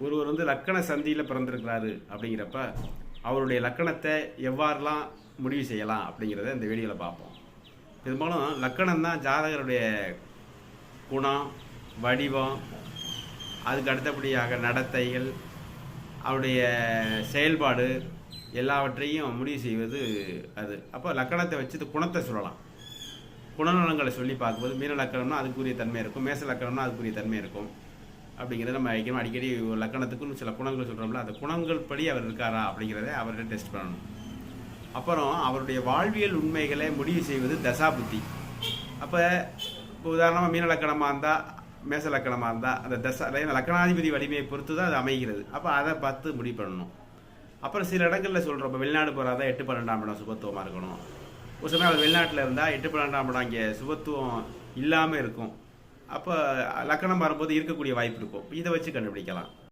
ஒருவர் லக்கண சந்தியில் பிறந்திருக்கிறாரு அப்படிங்கிறப்ப அவருடைய லக்கணத்தை எவ்வாறுலாம் முடிவு செய்யலாம் அப்படிங்கிறத இந்த வீடியோவில் பார்ப்போம். பெரும்பாலும் லக்கணம் தான் ஜாதகருடைய குணம், வடிவம், அதுக்கு அடுத்தபடியாக நடத்தைகள், அவருடைய செயல்பாடு எல்லாவற்றையும் முடிவு செய்வது அது. அப்போ லக்கணத்தை வச்சு குணத்தை சொல்லலாம். குணநலங்களை சொல்லி பார்க்கும்போது மீன லக்கணம்னா அதுக்குரிய தன்மை இருக்கும், மேச லக்கணம்னா அதுக்குரிய தன்மை இருக்கும். அப்படிங்கிறத நம்ம அடிக்கடி லக்கணத்துக்குன்னு சில குணங்கள் சொல்கிறோம்ல, அந்த குணங்கள் படி அவர் இருக்காரா அப்படிங்கிறத அவர்கிட்ட டெஸ்ட் பண்ணணும். அப்புறம் அவருடைய வாழ்வியல் உண்மைகளை முடிவு செய்வது தசாபுத்தி. அப்போ இப்போ உதாரணமாக மீன லக்கணமாக இருந்தால், மேச லக்கணமாக இருந்தால் அந்த லக்கணாதிபதி வலிமையை பொறுத்து தான் அது அமைகிறது. அப்போ அதை பார்த்து முடிவு பண்ணணும். அப்புறம் சில இடங்களில் சொல்கிறோம், இப்போ வெளிநாடு போகிறாதான் 8, 12ஆம் இடம் சுபத்துவமாக இருக்கணும். ஒரு சமயம் அவர் வெளிநாட்டில் இருந்தால் 8, 12ஆம் இடம் இங்கே சுபத்துவம் இல்லாமல் இருக்கும். அப்போ லக்கணம் வரும்போது இருக்கக்கூடிய வாய்ப்பு இருக்கும். இதை வச்சு கண்டுபிடிக்கலாம்.